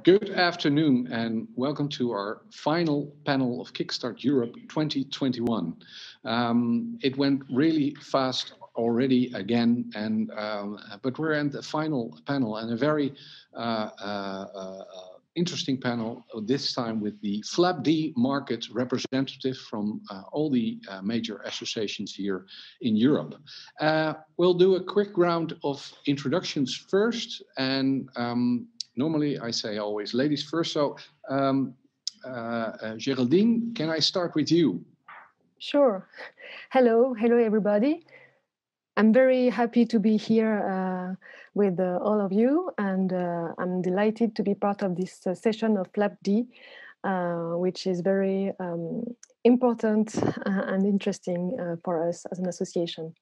Good afternoon and welcome to our final panel of Kickstart Europe 2021. It went really fast already again, but we're in the final panel and a very interesting panel this time with the FLAP+D market representative from all the major associations here in Europe. We'll do a quick round of introductions first, and normally I say always ladies first. So Geraldine, can I start with you? Sure. Hello everybody. I'm very happy to be here with all of you, and I'm delighted to be part of this session of FLAP+D, which is very important and interesting for us as an association.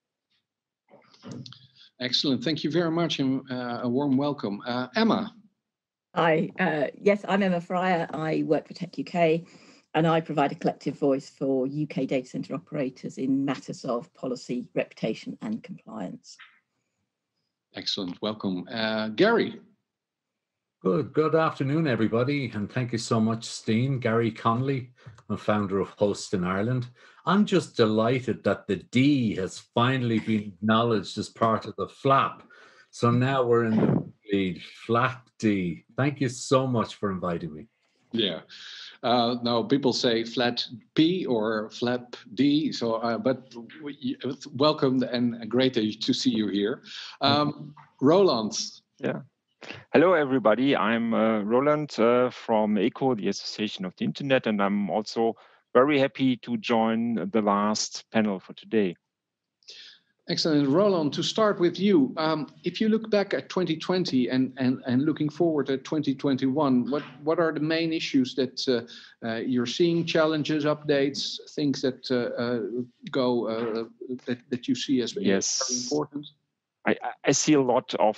Excellent. Thank you very much, and a warm welcome. Emma. Hi. Yes, I'm Emma Fryer. I work for TechUK. And I provide a collective voice for UK data centre operators in matters of policy, reputation and compliance. Excellent, welcome. Garry. Good afternoon, everybody, and thank you so much, Stijn. Garry Connolly, I'm founder of Host in Ireland. I'm just delighted that the D has finally been acknowledged as part of the FLAP. So now we're in the lead, FLAP+D. Thank you so much for inviting me. Yeah. No, people say FLAP+P or FLAP+D. So, but welcome and great to see you here. Roland. Yeah. Hello, everybody. I'm Roland from ECO, the Association of the Internet, and I'm also very happy to join the last panel for today. Excellent. Roland, to start with you, if you look back at 2020 and looking forward at 2021, what are the main issues that you're seeing, challenges, updates, things that that you see as very important? I see a lot of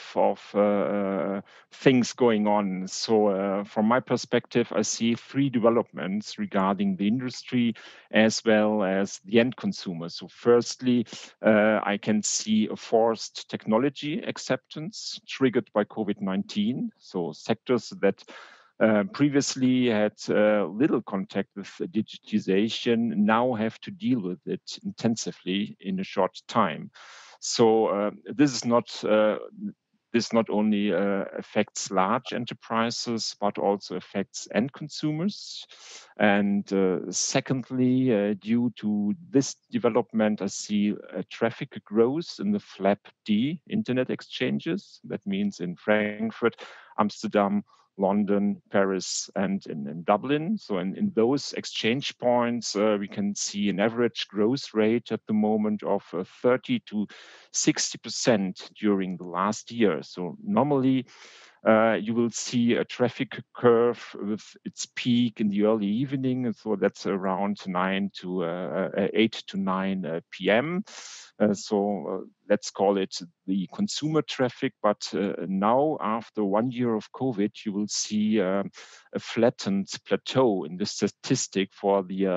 things going on. So from my perspective, I see three developments regarding the industry as well as the end consumer. So firstly, I can see a forced technology acceptance triggered by COVID-19. So sectors that previously had little contact with digitization now have to deal with it intensively in a short time. So this not only affects large enterprises, but also affects end consumers. And secondly, due to this development, I see traffic growth in the FLAP+D internet exchanges. That means in Frankfurt, Amsterdam, London, Paris, and in Dublin. So in those exchange points, we can see an average growth rate at the moment of 30 to 60% during the last year. So normally, you will see a traffic curve with its peak in the early evening. So that's around 8 to 9 p.m. So let's call it the consumer traffic. But now, after 1 year of COVID, you will see a flattened plateau in the statistic for the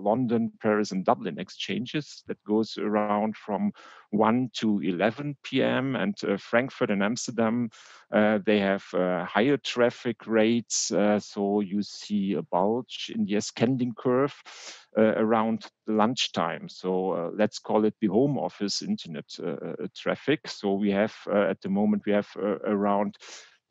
London, Paris, and Dublin exchanges that goes around from 1 to 11 p.m. And Frankfurt and Amsterdam, they have higher traffic rates. So you see a bulge in the ascending curve around the lunchtime. So let's call it the home office internet traffic. So we have at the moment we have around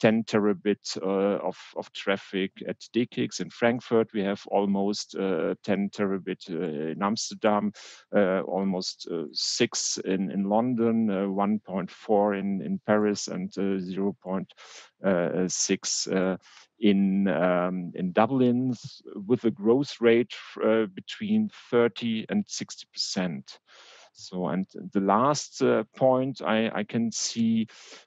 10 terabit of traffic at DKIX. In Frankfurt, we have almost 10 terabit in Amsterdam, almost 6 in London, 1.4 in Paris, and 0.6 in Dublin, with a growth rate between 30 and 60%. So, and the last point I can see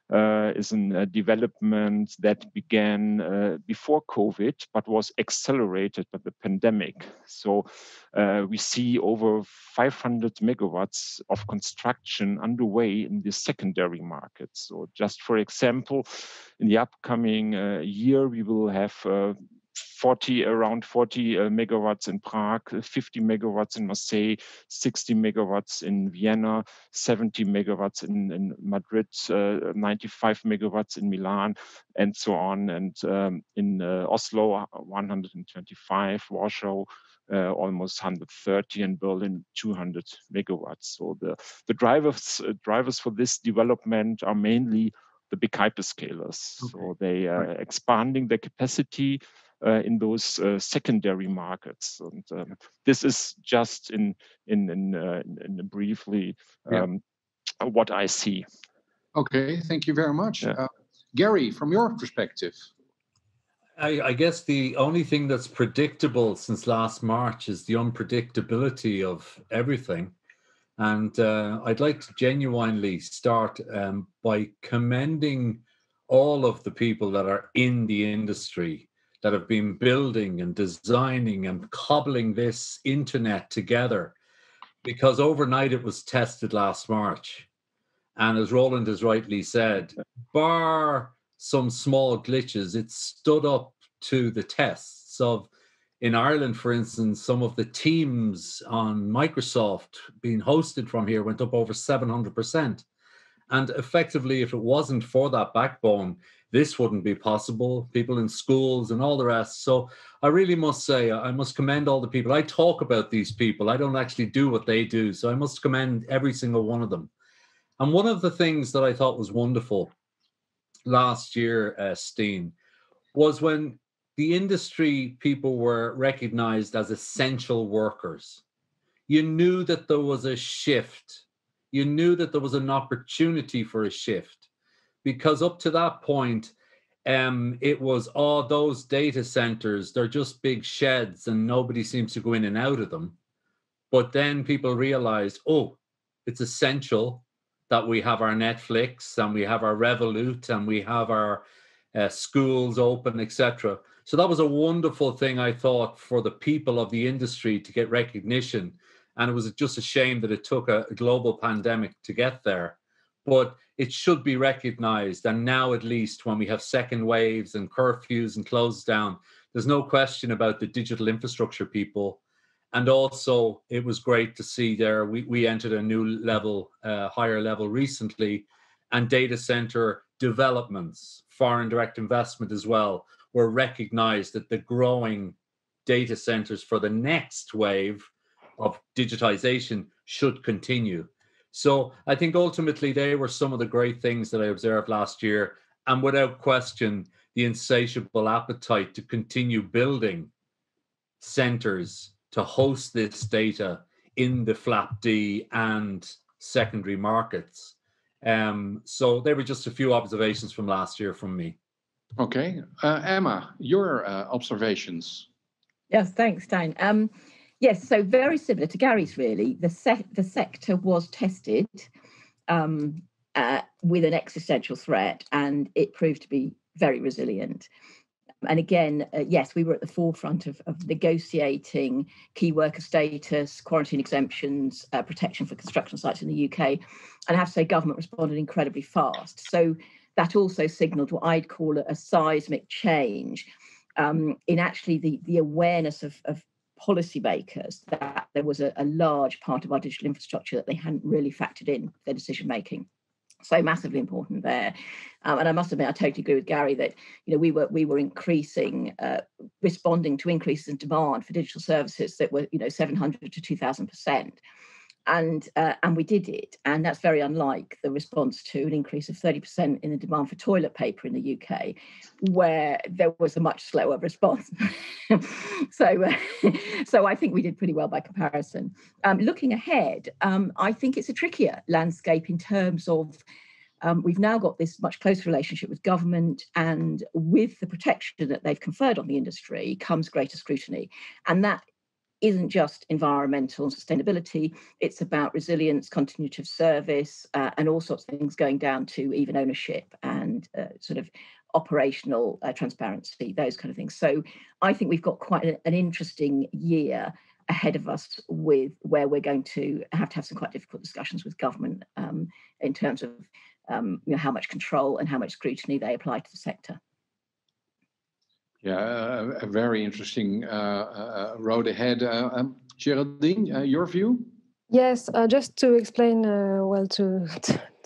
is a development that began before COVID, but was accelerated by the pandemic. So we see over 500 megawatts of construction underway in the secondary market. So just for example, in the upcoming year, we will have around 40 megawatts in Prague, 50 megawatts in Marseille, 60 megawatts in Vienna, 70 megawatts in Madrid, 95 megawatts in Milan, and so on. And in Oslo, 125, Warsaw, almost 130, and Berlin 200 megawatts. So the drivers for this development are mainly the big hyperscalers. Okay. So they are expanding their capacity in those secondary markets, and this is just in briefly what I see. Okay, thank you very much, Yeah. Garry. From your perspective. I guess the only thing that's predictable since last March is the unpredictability of everything. And I'd like to genuinely start by commending all of the people that are in the industry that have been building and designing and cobbling this internet together, because overnight it was tested last March. And as Roland has rightly said, bar some small glitches, it stood up to the tests of, in Ireland, for instance, some of the teams on Microsoft being hosted from here went up over 700%. And effectively, if it wasn't for that backbone, this wouldn't be possible. People in schools and all the rest. So I really must say, I must commend all the people. I talk about these people. I don't actually do what they do. So I must commend every single one of them. And one of the things that I thought was wonderful last year, Stijn, was when the industry people were recognized as essential workers. You knew that there was a shift. You knew that there was an opportunity for a shift, because up to that point, it was, oh, those data centers, they're just big sheds and nobody seems to go in and out of them. But then people realized, oh, it's essential that we have our Netflix and we have our Revolut and we have our schools open, etc. So that was a wonderful thing, I thought, for the people of the industry to get recognition. And it was just a shame that it took a global pandemic to get there. But it should be recognized. And now, at least, when we have second waves and curfews and close down, there's no question about the digital infrastructure people. And also, it was great to see there, we entered a new level, higher level recently, and data center developments, foreign direct investment as well, were recognized that the growing data centers for the next wave of digitization should continue. So I think ultimately they were some of the great things that I observed last year. And without question, the insatiable appetite to continue building centers to host this data in the FLAP+D and secondary markets. So they were just a few observations from last year from me. Okay, Emma, your observations. Yes, thanks, Stijn. Yes, so very similar to Garry's, really. The sector was tested with an existential threat, and it proved to be very resilient. And again, yes, we were at the forefront of negotiating key worker status, quarantine exemptions, protection for construction sites in the UK. And I have to say, government responded incredibly fast. So that also signalled what I'd call a seismic change in actually the awareness of policymakers that there was a large part of our digital infrastructure that they hadn't really factored in their decision making. So massively important there. And I must admit, I totally agree with Garry that we were increasing, responding to increases in demand for digital services that were 700 to 2,000%. And we did it. And that's very unlike the response to an increase of 30% in the demand for toilet paper in the UK, where there was a much slower response. So I think we did pretty well by comparison. Looking ahead, I think it's a trickier landscape in terms of we've now got this much closer relationship with government, and with the protection that they've conferred on the industry comes greater scrutiny. And that isn't just environmental and sustainability, it's about resilience, continuity of service, and all sorts of things going down to even ownership and sort of operational transparency, those kind of things. So I think we've got quite an interesting year ahead of us with where we're going to have some quite difficult discussions with government in terms of how much control and how much scrutiny they apply to the sector. Yeah, a very interesting road ahead. Geraldine, your view? Yes, just to explain, well, to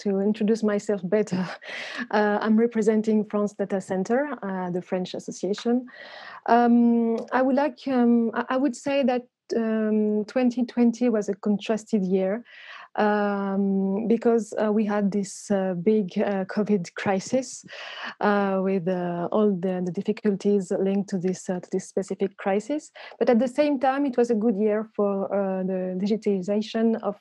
introduce myself better, I'm representing France Data Center, the French association. I would say that 2020 was a contrasted year because we had this big COVID crisis with all the difficulties linked to this specific crisis. But at the same time, it was a good year for the digitalization of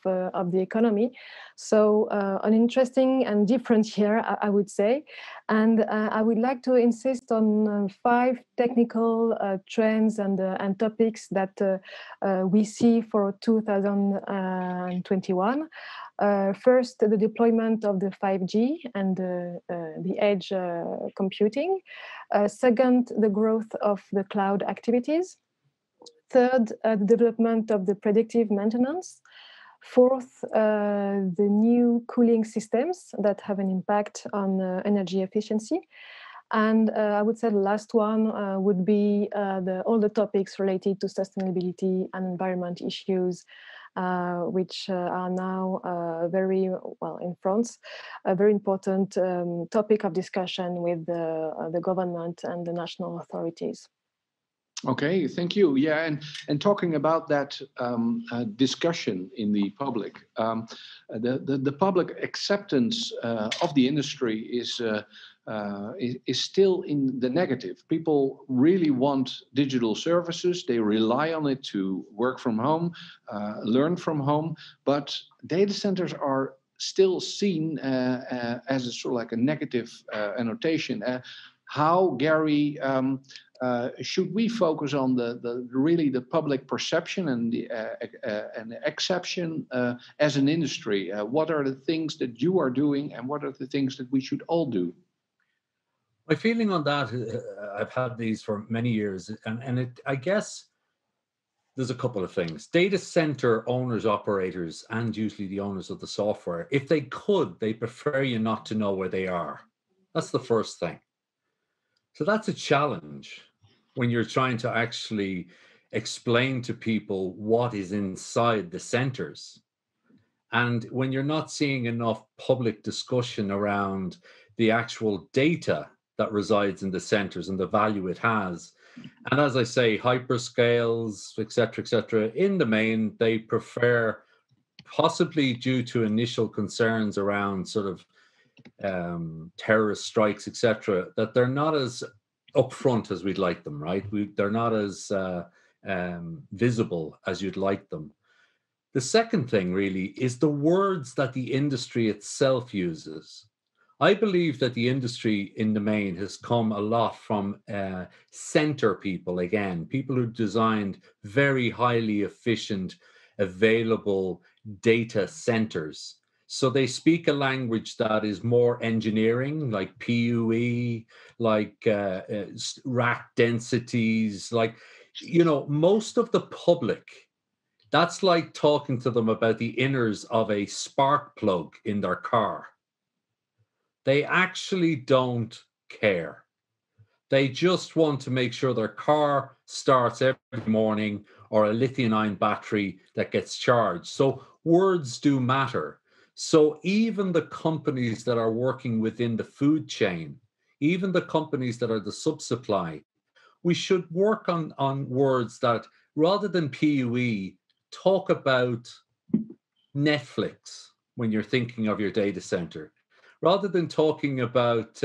the economy. So an interesting and different year, I would say. And I would like to insist on 5 technical trends and topics that we see for 2021. First, the deployment of the 5G and the edge computing. Second, the growth of the cloud activities. Third, the development of the predictive maintenance. Fourth, the new cooling systems that have an impact on energy efficiency. And I would say the last one would be all the topics related to sustainability and environment issues, which are now very, well, in France, a very important topic of discussion with the government and the national authorities. Okay, thank you. Yeah, and talking about that discussion in the public, the public acceptance of the industry is still in the negative. People really want digital services. They rely on it to work from home, learn from home, but data centers are still seen as a sort of like a negative annotation. How, Garry, should we focus on the public perception and the exception as an industry? What are the things that you are doing, and what are the things that we should all do? My feeling on that, I've had these for many years, and I guess there's a couple of things. Data center owners, operators, and usually the owners of the software, if they could, they prefer you not to know where they are. That's the first thing. So that's a challenge when you're trying to actually explain to people what is inside the centers. And when you're not seeing enough public discussion around the actual data that resides in the centers and the value it has. And as I say, hyperscales, et cetera, in the main, they prefer, possibly due to initial concerns around sort of terrorist strikes, etc., that they're not as upfront as we'd like them, right? They're not as visible as you'd like them. The second thing really is the words that the industry itself uses. I believe that the industry in the main has come a lot from center people, again, people who designed very highly efficient, available data centers. So they speak a language that is more engineering, like PUE, like rack densities, like, you know, most of the public, that's like talking to them about the inners of a spark plug in their car. They actually don't care. They just want to make sure their car starts every morning, or a lithium-ion battery that gets charged. So words do matter. So even the companies that are working within the food chain, even the companies that are the sub-supply, we should work on words that, rather than PUE, talk about Netflix when you're thinking of your data center. Rather than talking about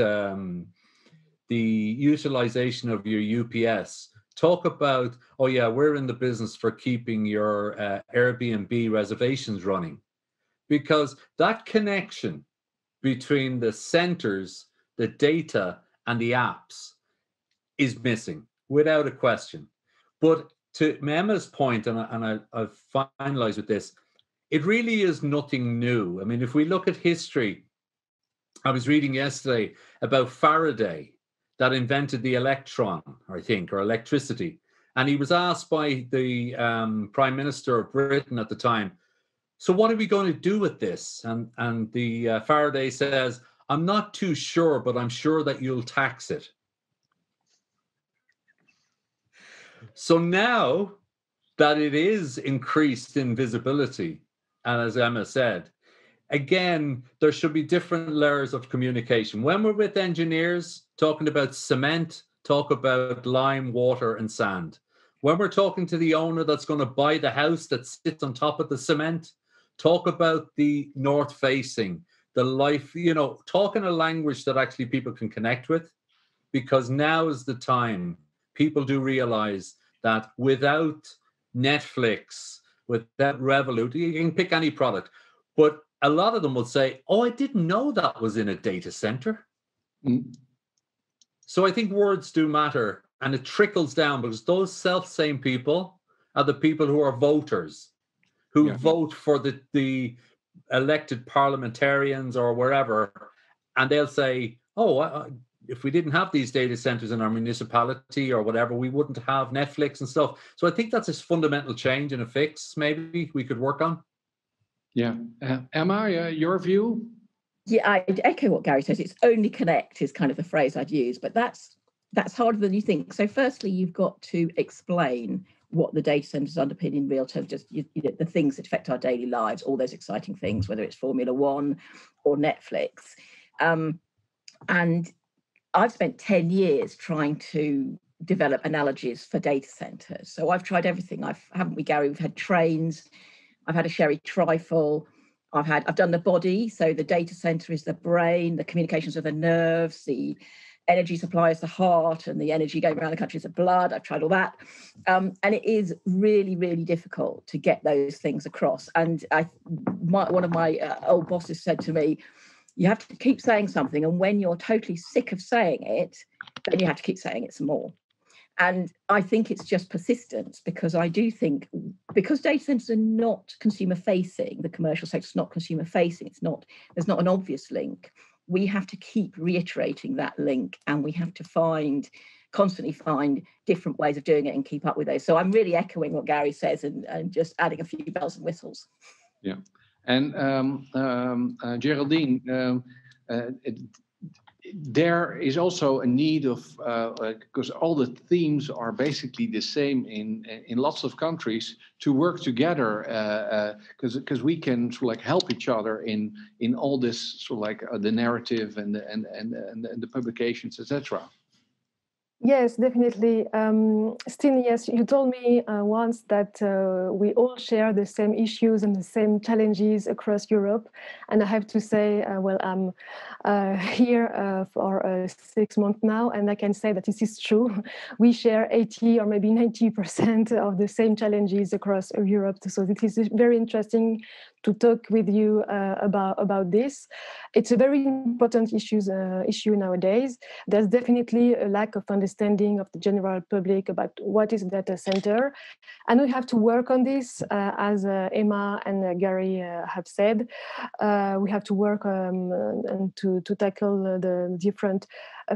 the utilization of your UPS, talk about, oh yeah, we're in the business for keeping your Airbnb reservations running. Because that connection between the centers, the data, and the apps is missing, without a question. But to Emma's point, and I've finalized with this, it really is nothing new. I mean, if we look at history, I was reading yesterday about Faraday, that invented the electron, I think, or electricity. And he was asked by the Prime Minister of Britain at the time, so what are we going to do with this? And the Faraday says, I'm not too sure, but I'm sure that you'll tax it. So now that it is increased in visibility, and as Emma said, again, there should be different layers of communication. When we're with engineers talking about cement, talk about lime, water, and sand. When we're talking to the owner that's going to buy the house that sits on top of the cement, talk about the north facing, the life, talk in a language that actually people can connect with, because now is the time. People do realize that without Netflix, without Revolut, you can pick any product, but a lot of them will say, oh, I didn't know that was in a data center. Mm. So I think words do matter, and it trickles down, because those self-same people are the people who are voters, who vote for the elected parliamentarians or wherever, and they'll say, oh, if we didn't have these data centers in our municipality or whatever, we wouldn't have Netflix and stuff. So I think that's a fundamental change and a fix maybe we could work on. Yeah. Emma, your view? Yeah, I'd echo what Garry says. It's only connect is kind of the phrase I'd use, but that's harder than you think. So firstly, you've got to explain what the data centers underpin in real terms, just the things that affect our daily lives, all those exciting things, whether it's Formula One or Netflix. And I've spent 10 years trying to develop analogies for data centers. So I've tried everything. Haven't we, Garry? We've had trains. I've had a sherry trifle. I've done the body. So the data center is the brain, the communications are the nerves, the energy supply is the heart, and the energy going around the country is the blood. I've tried all that. And it is really, really difficult to get those things across. And one of my old bosses said to me, you have to keep saying something, and when you're totally sick of saying it, then you have to keep saying it some more. And I think it's just persistence, because I do think, because data centers are not consumer facing, the commercial sector is not consumer facing, there's not an obvious link. We have to keep reiterating that link, and we have to constantly find different ways of doing it and keep up with those. So I'm really echoing what Garry says and just adding a few bells and whistles. Yeah. And Geraldine, there is also a need of, because all the themes are basically the same in lots of countries, to work together, because we can sort of like help each other in all this sort of like the narrative and the publications, etc. Yes, definitely. Stijn, yes, you told me once that we all share the same issues and the same challenges across Europe. And I have to say, well, I'm here for 6 months now, and I can say that this is true. We share 80 or maybe 90% of the same challenges across Europe. So it is very interesting to talk with you about this. It's a very important issue nowadays. There's definitely a lack of understanding of the general public about what is a data center. And we have to work on this, as Emma and Garry have said. We have to work and to tackle the different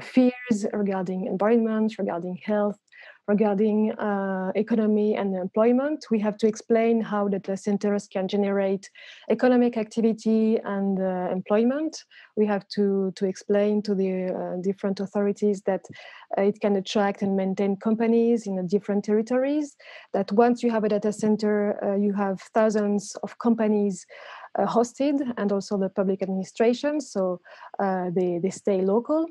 fears regarding environment, regarding health, regarding economy and employment. We have to explain how data centers can generate economic activity and employment. We have to explain to the different authorities that it can attract and maintain companies in different territories, that once you have a data center, you have thousands of companies hosted, and also the public administration, so they stay local.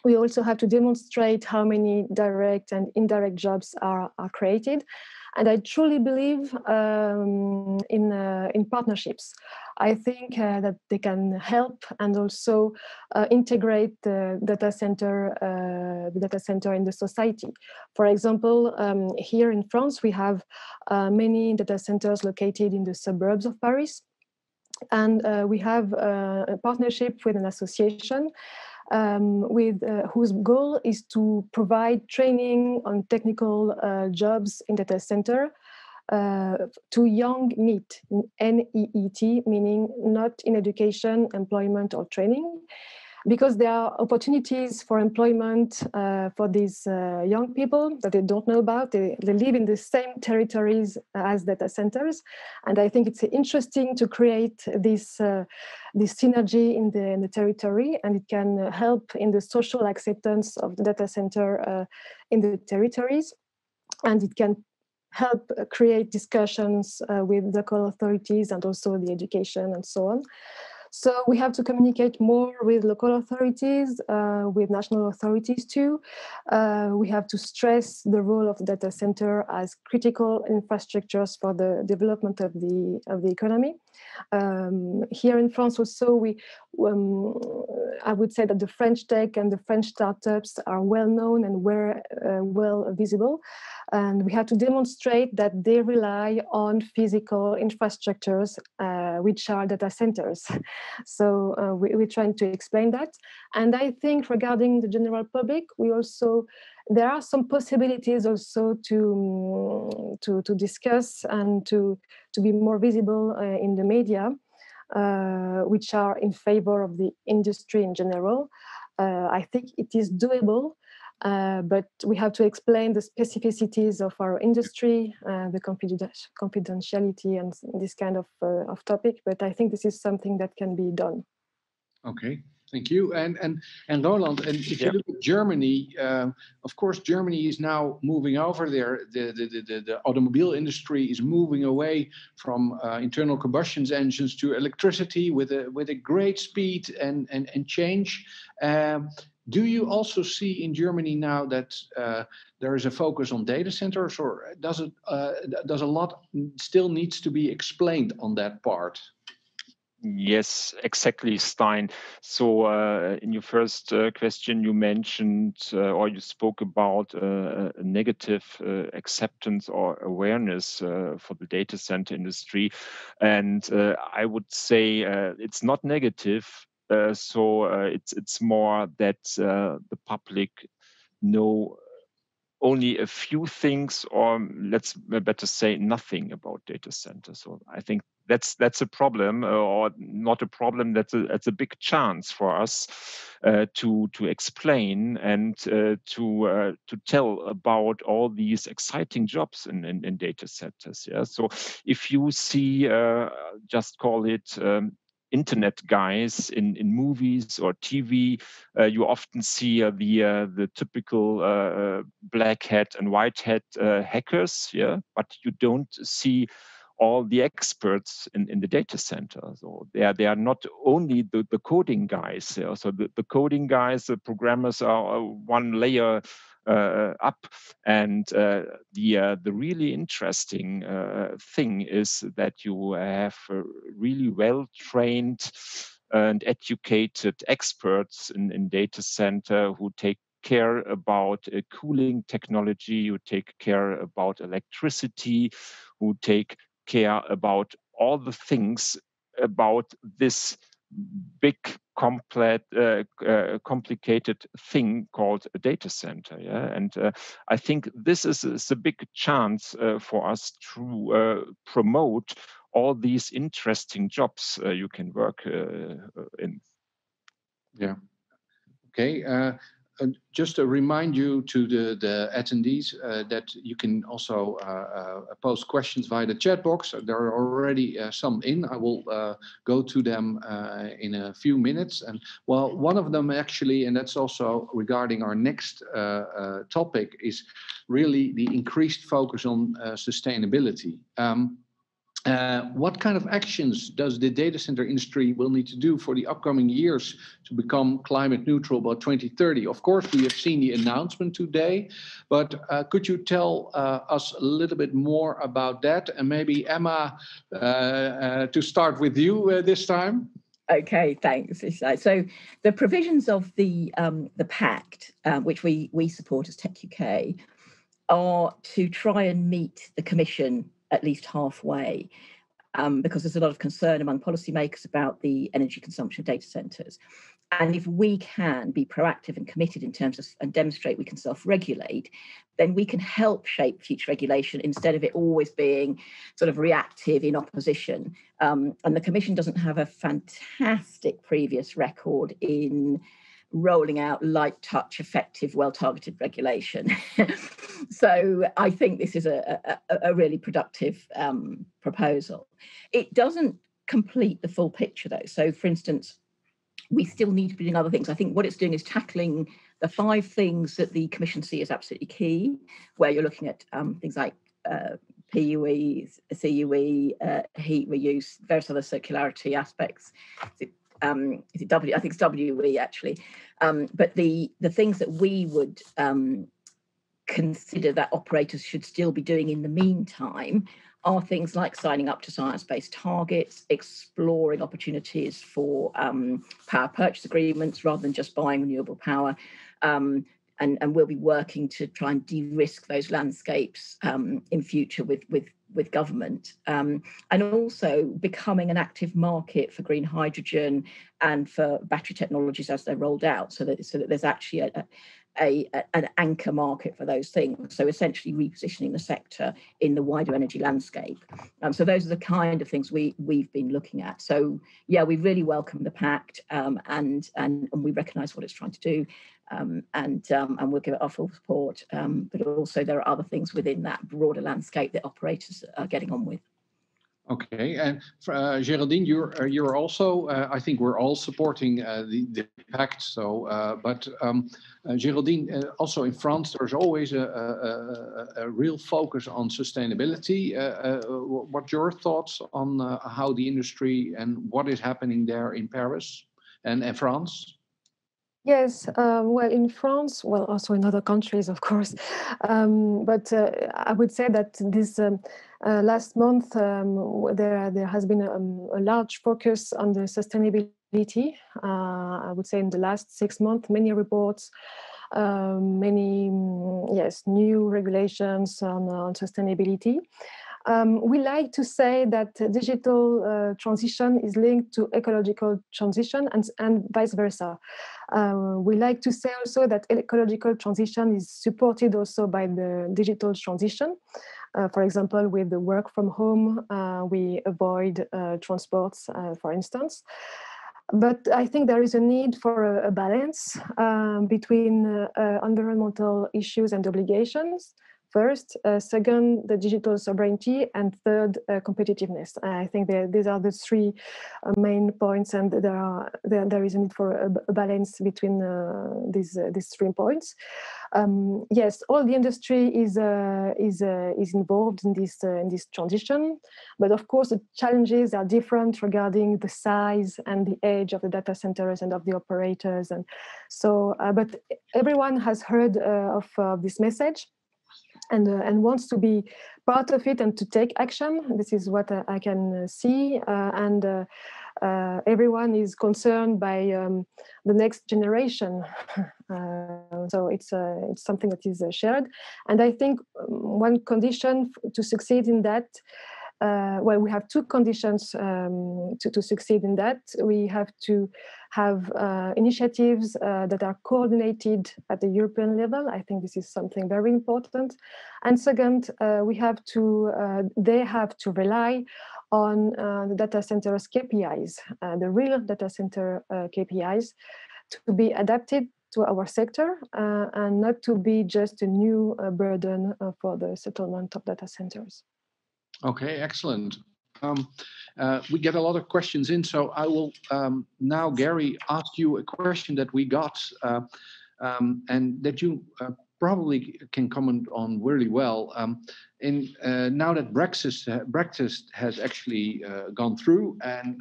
We also have to demonstrate how many direct and indirect jobs are created. And I truly believe in partnerships. I think that they can help and also integrate the data center in the society. For example, here in France, we have many data centers located in the suburbs of Paris. And we have a partnership with an association whose goal is to provide training on technical jobs in data center to young NEET, N-E-E-T, meaning not in education, employment, or training, because there are opportunities for employment for these young people that they don't know about. They live in the same territories as data centers. And I think it's interesting to create this synergy in the territory, and it can help in the social acceptance of the data center in the territories. and it can help create discussions with local authorities and also the education and so on. So we have to communicate more with local authorities, with national authorities too. We have to stress the role of the data center as critical infrastructures for the development of the economy. Here in France also, I would say that the French tech and the French startups are well known and well visible. And we have to demonstrate that they rely on physical infrastructures, which are data centers. So we're trying to explain that. And I think regarding the general public, there are some possibilities also to discuss and to be more visible in the media, which are in favor of the industry in general. I think it is doable. But we have to explain the specificities of our industry, the confidentiality and this kind of topic. But I think this is something that can be done. Okay, thank you. And Roland, and if you look at Germany, of course, Germany is now moving over there. The automobile industry is moving away from internal combustion engines to electricity with a great speed and change. Do you also see in Germany now that there is a focus on data centers, or does a lot still needs to be explained on that part? Yes, exactly, Stijn. So in your first question, you mentioned or you spoke about a negative acceptance or awareness for the data center industry. And I would say it's not negative. It's more that the public know only a few things, or let's better say nothing about data centers. So I think that's a problem, or not a problem. That's a big chance for us to explain and to tell about all these exciting jobs in data centers. Yeah. So if you see, just call it internet guys in movies or TV, you often see the typical black hat and white hat hackers, yeah, but you don't see all the experts in the data center. So they are not only the coding guys. Yeah? So the coding guys, the programmers are one layer up, and the really interesting thing is that you have really well-trained and educated experts in data center who take care about cooling technology, who take care about electricity, who take care about all the things about this big, complicated thing called a data center. Yeah? And I think this is a big chance for us to promote all these interesting jobs you can work in. Yeah. Okay. Just to remind you to the attendees that you can also post questions via the chat box. There are already some in. I will go to them in a few minutes. And well, one of them actually, and that's also regarding our next topic, is really the increased focus on sustainability. What kind of actions does the data center industry will need to do for the upcoming years to become climate neutral by 2030? Of course, we have seen the announcement today, but could you tell us a little bit more about that? And maybe Emma, to start with you this time. Okay, thanks. So the provisions of the Pact, which we support as TechUK, are to try and meet the Commission at least halfway, because there's a lot of concern among policymakers about the energy consumption of data centres. And if we can be proactive and committed in terms of and demonstrate we can self-regulate, then we can help shape future regulation instead of it always being sort of reactive in opposition. And the Commission doesn't have a fantastic previous record in rolling out light touch, effective, well-targeted regulation. So I think this is a really productive proposal. It doesn't complete the full picture though. So for instance, we still need to be doing other things. I think what it's doing is tackling the 5 things that the Commission see as absolutely key, where you're looking at things like PUE, CUE, heat reuse, various other circularity aspects. Is it W? I think it's WE actually. But the things that we would consider that operators should still be doing in the meantime are things like signing up to science-based targets, exploring opportunities for power purchase agreements rather than just buying renewable power. And we'll be working to try and de-risk those landscapes in future with government, and also becoming an active market for green hydrogen and for battery technologies as they're rolled out, so that there's actually an anchor market for those things. So essentially repositioning the sector in the wider energy landscape. So those are the kind of things we've been looking at. So yeah, we really welcome the pact, and we recognise what it's trying to do. And we'll give it our full support. But also there are other things within that broader landscape that operators are getting on with. Okay, and Geraldine, you're also. I think we're all supporting the pact. So, but Geraldine, also in France, there's always a real focus on sustainability. What's your thoughts on how the industry and what is happening there in Paris and France? Yes, well, in France, well, also in other countries, of course, but I would say that this last month there has been a large focus on the sustainability. I would say in the last 6 months, many reports, many new regulations on sustainability. We like to say that digital transition is linked to ecological transition and vice versa. We like to say also that ecological transition is supported also by the digital transition. For example, with the work from home, we avoid transports, for instance. But I think there is a need for a balance between environmental issues and obligations. First, second, the digital sovereignty, and third, competitiveness. I think these are the 3 main points, and there is a need for a balance between these 3 points. Yes, all the industry is involved in this transition, but of course the challenges are different regarding the size and the age of the data centers and of the operators, and so. But everyone has heard of this message. And wants to be part of it and to take action. This is what I can see, and everyone is concerned by the next generation. So it's something that is shared, and I think one condition to succeed in that. Well, we have 2 conditions to succeed in that. We have to have initiatives that are coordinated at the European level. I think this is something very important. And second, they have to rely on the data centers KPIs, the real data center KPIs, to be adapted to our sector and not to be just a new burden for the settlement of data centers. Okay, excellent. We get a lot of questions in, so I will now, Garry, ask you a question that we got and that you probably can comment on really well. Now that Brexit has actually gone through, and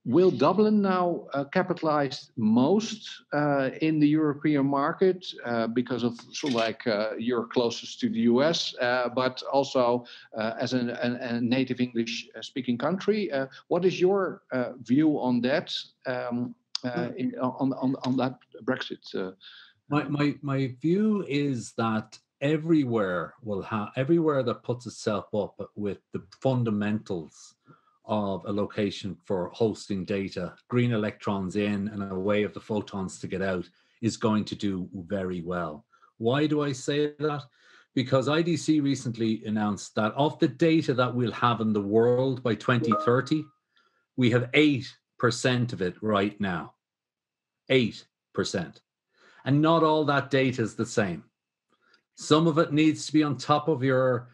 will Dublin now capitalize most in the European market because of sort of like you're closest to the US, but also as a native English speaking country? What is your view on that, on that Brexit? My view is that everywhere that puts itself up with the fundamentals of a location for hosting data, green electrons in and a way of the photons to get out, is going to do very well. Why do I say that? Because IDC recently announced that of the data that we'll have in the world by 2030, we have 8% of it right now. 8%. And not all that data is the same. Some of it needs to be on top of your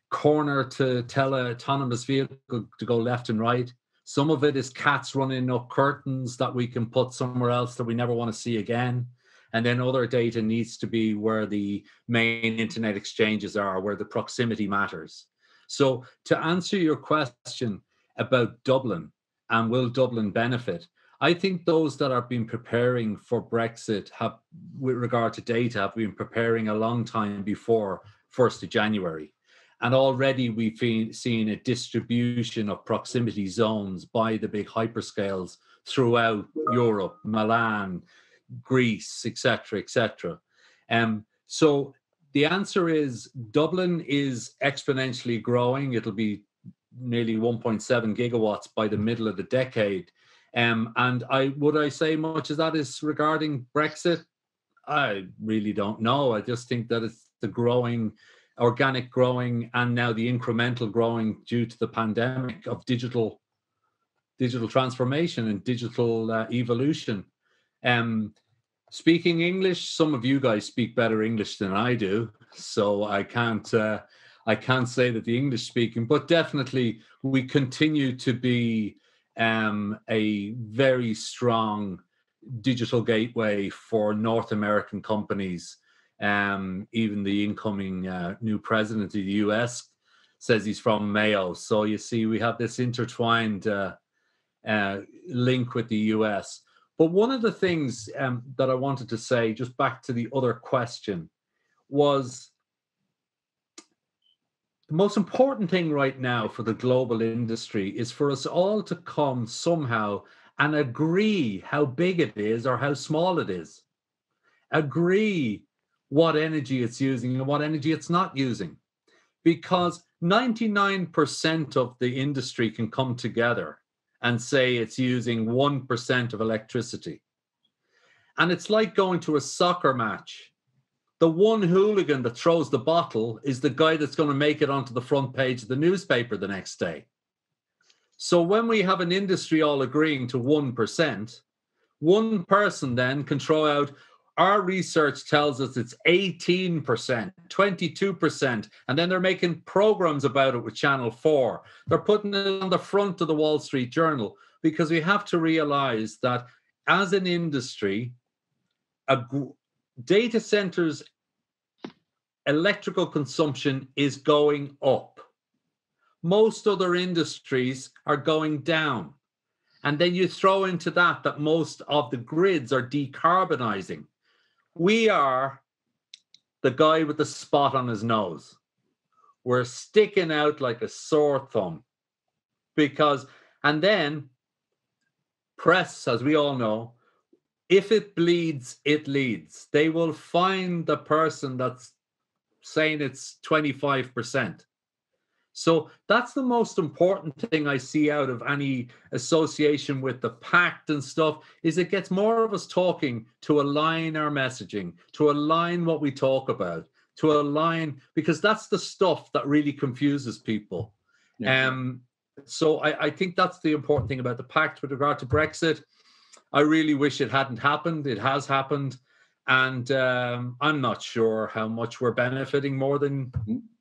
corner to tell an autonomous vehicle to go left and right. Some of it is cats running up curtains that we can put somewhere else that we never want to see again. And then other data needs to be where the main internet exchanges are, where the proximity matters. So to answer your question about Dublin and will Dublin benefit, I think those that have been preparing for Brexit have, with regard to data, have been preparing a long time before 1st of January. And already we've seen a distribution of proximity zones by the big hyperscales throughout Europe, Milan, Greece, etc., etc. So the answer is Dublin is exponentially growing. It'll be nearly 1.7 gigawatts by the middle of the decade. And would I say much of that is regarding Brexit? I really don't know. I just think that it's the growing, organic growing, and now the incremental growing due to the pandemic of digital transformation and digital evolution. Speaking English, some of you guys speak better English than I do, so I can't say that the English speaking, but definitely we continue to be a very strong digital gateway for North American companies. Even the incoming new president of the US says he's from Mayo. So you see, we have this intertwined link with the US. But one of the things that I wanted to say, just back to the other question, was the most important thing right now for the global industry is for us all to come somehow and agree how big it is or how small it is. Agree what energy it's using and what energy it's not using. Because 99% of the industry can come together and say it's using 1% of electricity. And it's like going to a soccer match. The one hooligan that throws the bottle is the guy that's going to make it onto the front page of the newspaper the next day. So when we have an industry all agreeing to 1%, one person then can throw out, our research tells us it's 18%, 22%, and then they're making programs about it with Channel 4. They're putting it on the front of the Wall Street Journal, because we have to realize that as an industry, data centers' electrical consumption is going up. Most other industries are going down. And then you throw into that most of the grids are decarbonizing. We are the guy with the spot on his nose. We're sticking out like a sore thumb and then press, as we all know, if it bleeds, it leads. They will find the person that's saying it's 25%. So that's the most important thing I see out of any association with the pact and stuff, is it gets more of us talking to align our messaging, to align what we talk about, to align, because that's the stuff that really confuses people. Yeah. So I think that's the important thing about the pact with regard to Brexit. I really wish it hadn't happened. It has happened. And I'm not sure how much we're benefiting more than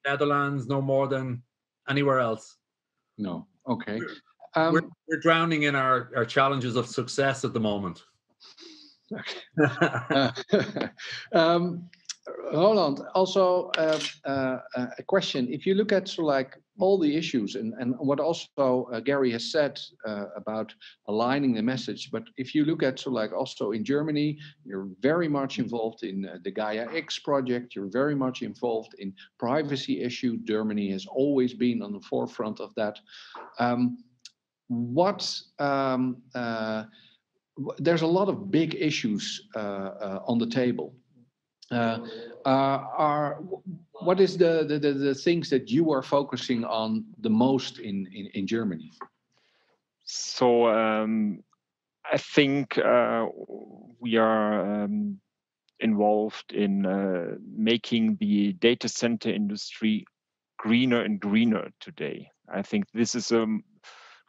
Netherlands, no more than anywhere else. No. Okay. We're drowning in our challenges of success at the moment. Okay. Roland, also a question. If you look at all the issues and what also Garry has said about aligning the message, but if you look at also in Germany, you're very much involved in the Gaia X project. You're very much involved in privacy issue. Germany has always been on the forefront of that. There's a lot of big issues on the table. What is the things that you are focusing on the most in Germany? So I think we are involved in making the data center industry greener and greener today. I think this is a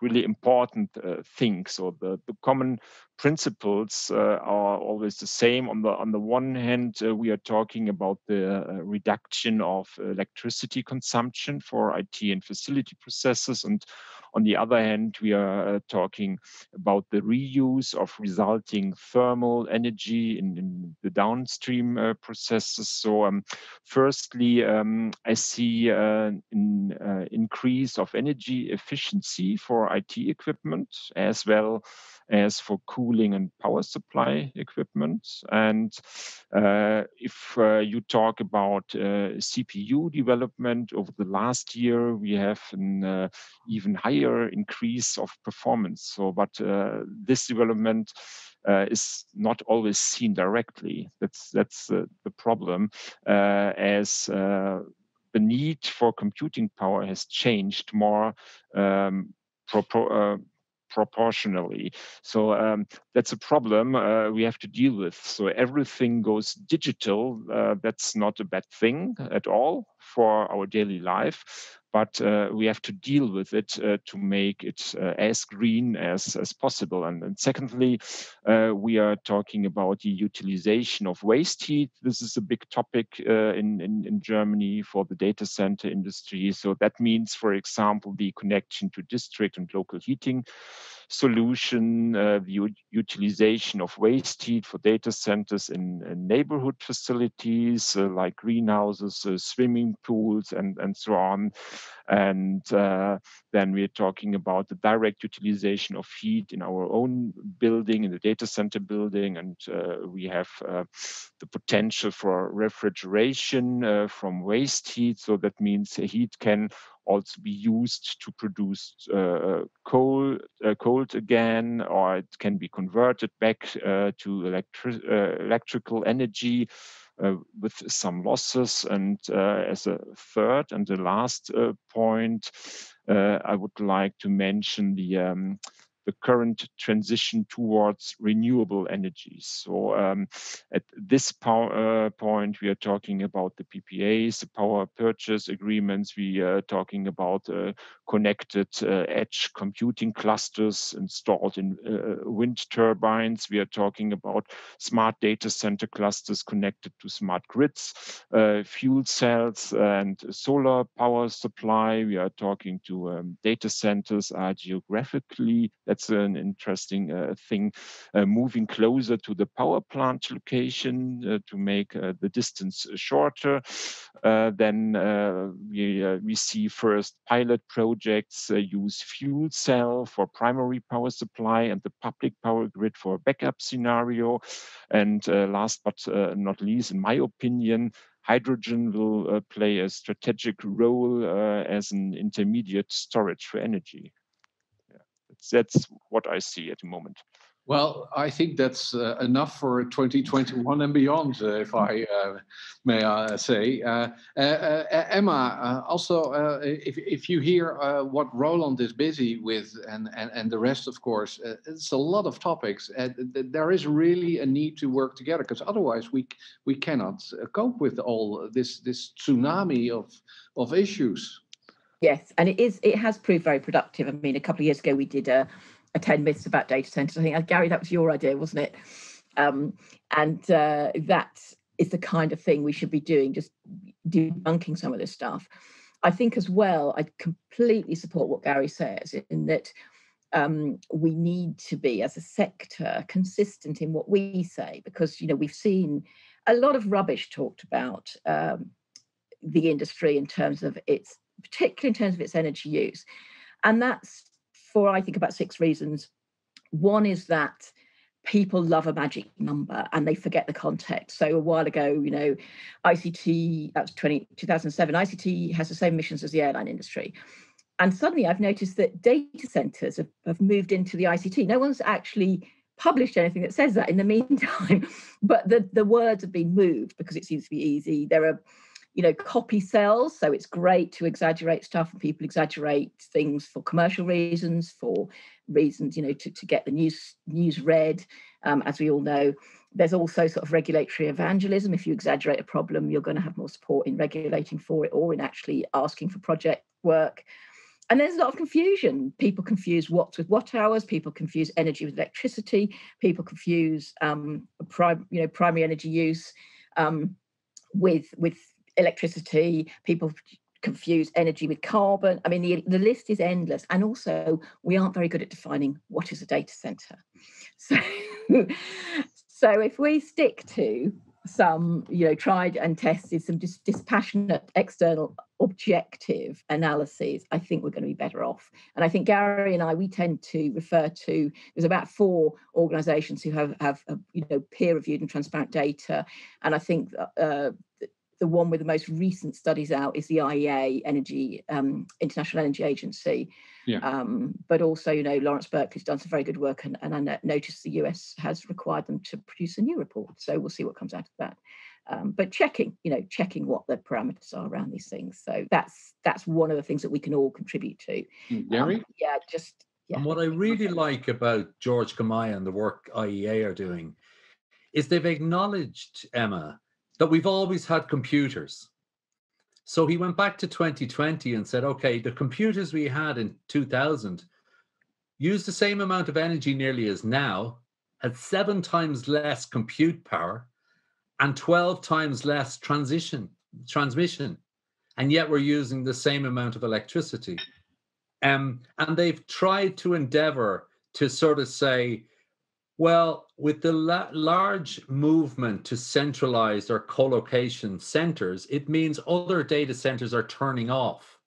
really important thing. So the common principles are always the same. On the one hand, we are talking about the reduction of electricity consumption for IT and facility processes, and On the other hand, we are talking about the reuse of resulting thermal energy in the downstream processes. So firstly, I see an increase of energy efficiency for IT equipment as well as for cooling and power supply equipment. And if you talk about CPU development over the last year, we have an even higher increase of performance. So, but this development is not always seen directly. That's the problem, as the need for computing power has changed more proportionally. So that's a problem we have to deal with. So everything goes digital. That's not a bad thing at all for our daily life, but we have to deal with it to make it as green as possible. And secondly, we are talking about the utilization of waste heat. This is a big topic in Germany for the data center industry. So that means, for example, the connection to district and local heating solution, the utilization of waste heat for data centers in neighborhood facilities like greenhouses, swimming pools, and so on. And then we're talking about the direct utilization of heat in our own building, in the data center building. And we have the potential for refrigeration from waste heat. So that means heat can also be used to produce cold again, or it can be converted back to electrical energy with some losses. And as a third and the last point, I would like to mention the current transition towards renewable energies. So at this point, we are talking about the PPAs, the power purchase agreements. We are talking about connected edge computing clusters installed in wind turbines. We are talking about smart data center clusters connected to smart grids, fuel cells, and solar power supply. We are talking to data centers are geographically, that's an interesting thing, moving closer to the power plant location to make the distance shorter. Then we see first pilot projects use fuel cell for primary power supply and the public power grid for a backup scenario. And last but not least, in my opinion, hydrogen will play a strategic role as an intermediate storage for energy. That's what I see at the moment. Well, I think that's enough for 2021 and beyond, if I may say. Emma, also, if you hear what Roland is busy with and the rest, of course, it's a lot of topics. There is really a need to work together, because otherwise we cannot cope with all this tsunami of issues. Yes, and it has proved very productive. I mean, a couple of years ago, we did a 10 myths about data centers. I think, Garry, that was your idea, wasn't it? And that is the kind of thing we should be doing, just debunking some of this stuff. I think as well, I completely support what Garry says, in that we need to be, as a sector, consistent in what we say, because, you know, we've seen a lot of rubbish talked about the industry in terms of its, particularly in terms of its energy use. And that's for, I think, about 6 reasons. One is that people love a magic number and they forget the context. So a while ago, you know, ICT, that was 2007, ICT has the same emissions as the airline industry. And suddenly I've noticed that data centers have moved into the ICT. No one's actually published anything that says that in the meantime, but the words have been moved because it seems to be easy. There are, you know, copy sells, so it's great to exaggerate stuff, and people exaggerate things for commercial reasons, for reasons, you know, to get the news read. As we all know, there's also sort of regulatory evangelism. If you exaggerate a problem, you're going to have more support in regulating for it or in actually asking for project work. And there's a lot of confusion. People confuse watts with watt hours. People confuse energy with electricity. People confuse primary energy use with electricity. People confuse energy with carbon. I mean, the list is endless. And also, we aren't very good at defining what is a data center. So, so if we stick to some, tried and tested, some dispassionate, external, objective analyses, I think we're going to be better off. And I think Garry and I, we tend to refer to, there's about 4 organizations who have peer-reviewed and transparent data. And I think the one with the most recent studies out is the IEA, International Energy Agency. Yeah. But also, Lawrence Berkeley's done some very good work, and I noticed the US has required them to produce a new report. So we'll see what comes out of that. But checking what the parameters are around these things. So that's one of the things that we can all contribute to. Garry? Yeah. And what I really like about George Kamaya and the work IEA are doing is they've acknowledged, Emma, that we've always had computers. So he went back to 2020 and said, okay, the computers we had in 2000 used the same amount of energy nearly as now, had 7 times less compute power and 12 times less transmission, and yet we're using the same amount of electricity. And they've tried to endeavor to sort of say, well, with the large movement to centralized or co-location centers, it means other data centers are turning off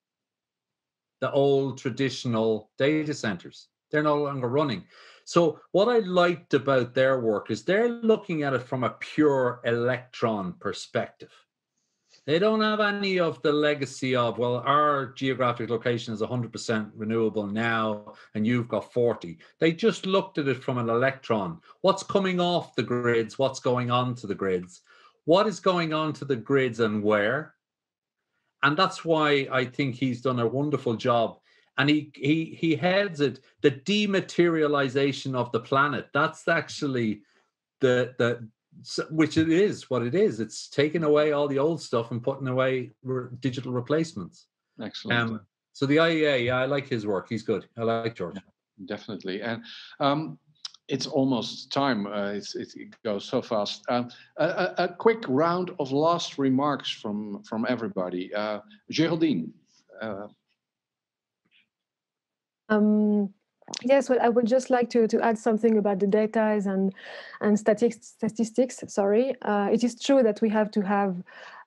the old traditional data centers. They're no longer running. So what I liked about their work is they're looking at it from a pure electron perspective. They don't have any of the legacy of, well, our geographic location is 100% renewable now, and you've got 40. They just looked at it from an electron. What's coming off the grids? What's going on to the grids? What is going on to the grids and where? And that's why I think he's done a wonderful job. And he heads it, the dematerialization of the planet. That's actually which it is what it is. It's taking away all the old stuff and putting away digital replacements. Excellent. So the IEA, yeah, I like his work. He's good. I like George. Yeah, definitely. And it's almost time. It goes so fast. A quick round of last remarks from everybody. Geraldine. Yes, well, I would just like to add something about the data and statistics. Sorry, it is true that we have to have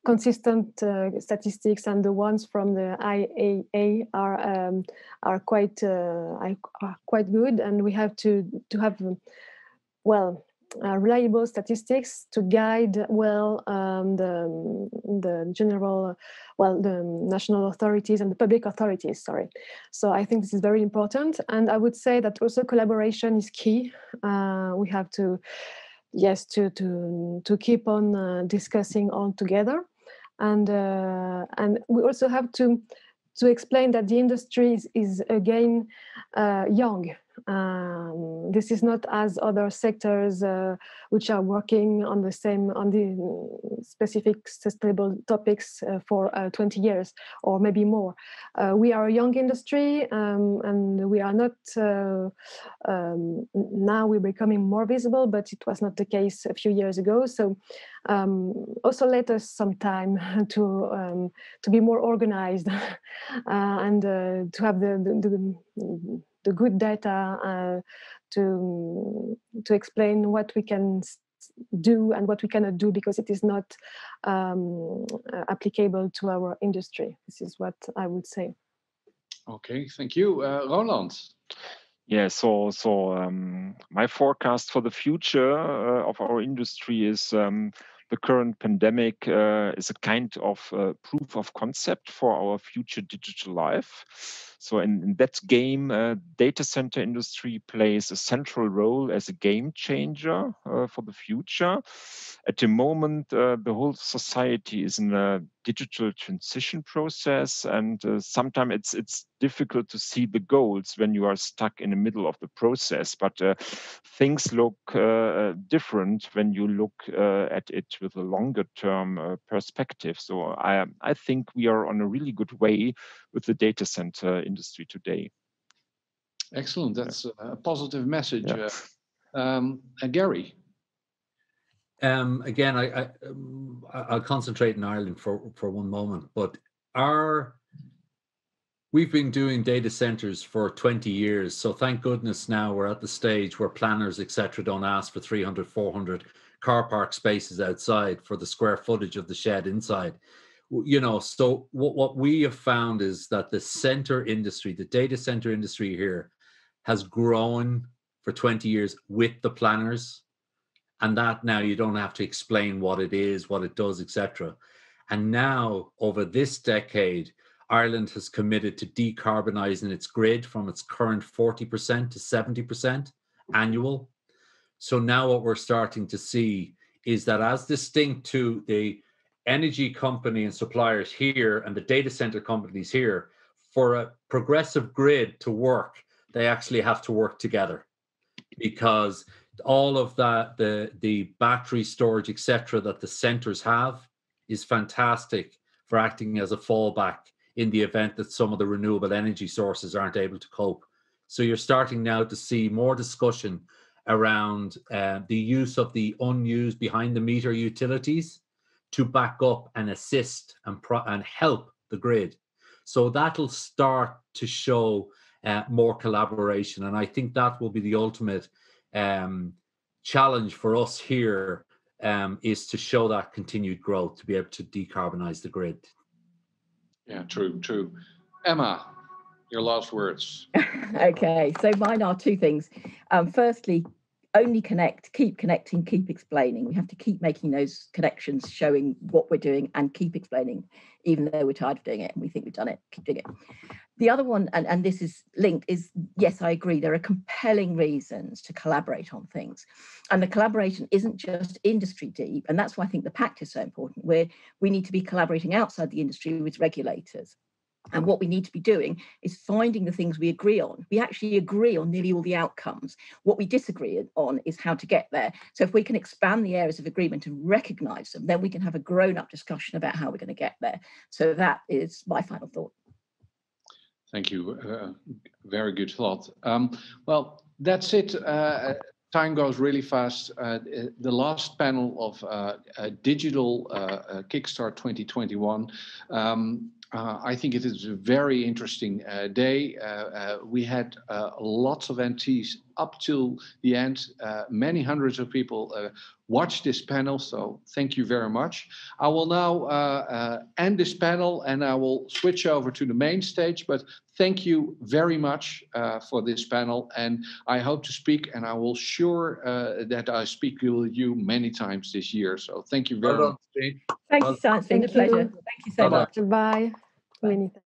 consistent statistics, and the ones from the IAA are quite good, and we have to have reliable statistics to guide well the general, the national authorities and the public authorities. Sorry, so I think this is very important, and I would say that also collaboration is key. We have to, yes, to keep on discussing all together, and we also have to explain that the industry is again young. This is not as other sectors which are working on the specific sustainable topics for 20 years or maybe more. We are a young industry, and we are not now we're becoming more visible, but it was not the case a few years ago. So also let us some time to be more organized and to have the good data to explain what we can do and what we cannot do, because it is not applicable to our industry. This is what I would say. Okay, thank you. Roland. Yeah, so my forecast for the future of our industry is the current pandemic is a kind of proof of concept for our future digital life. So in that game, data center industry plays a central role as a game changer for the future. At the moment, the whole society is in a digital transition process, and sometimes it's difficult to see the goals when you are stuck in the middle of the process. But things look different when you look at it with a longer term perspective. So I think we are on a really good way with the data center industry today. Excellent. That's a positive message. Yeah. Garry. Again, I'll concentrate in Ireland for one moment, but we've been doing data centers for 20 years. So thank goodness now we're at the stage where planners, etc., don't ask for 300, 400 car park spaces outside for the square footage of the shed inside. You know, so what we have found is that the center industry, the data center industry here, has grown for 20 years with the planners. And that now you don't have to explain what it is, what it does, etc. And now over this decade, Ireland has committed to decarbonising its grid from its current 40% to 70% annual. So now what we're starting to see is that, as distinct to the energy company and suppliers here and the data center companies here, for a progressive grid to work, they actually have to work together, because all of that, the battery storage, etc., that the centers have is fantastic for acting as a fallback in the event that some of the renewable energy sources aren't able to cope. So you're starting now to see more discussion around the use of the unused behind the meter utilities to back up and assist and help the grid. So that'll start to show more collaboration. And I think that will be the ultimate challenge for us here, is to show that continued growth, to be able to decarbonize the grid. Yeah, true. Emma, your last words. Okay, so mine are two things. Firstly, only connect, keep connecting, keep explaining. We have to keep making those connections, showing what we're doing, and keep explaining, even though we're tired of doing it and we think we've done it, keep doing it. The other one, and this is linked, is yes, I agree, there are compelling reasons to collaborate on things. And the collaboration isn't just industry deep, and that's why I think the pact is so important, where we need to be collaborating outside the industry with regulators. And what we need to be doing is finding the things we agree on. We actually agree on nearly all the outcomes. What we disagree on is how to get there. So if we can expand the areas of agreement and recognise them, then we can have a grown-up discussion about how we're going to get there. So that is my final thought. Thank you. Very good thought. Well, that's it. Time goes really fast. The last panel of Digital Kickstart 2021. I think it is a very interesting day. We had lots of MTs up till the end. Many hundreds of people watched this panel, so thank you very much. I will now end this panel and I will switch over to the main stage, but thank you very much for this panel, and I hope to speak, and I will sure that I speak with you many times this year. So thank you very much. Thank you, Stijn. It's been a pleasure. Thank you so much. Bye. Many thanks.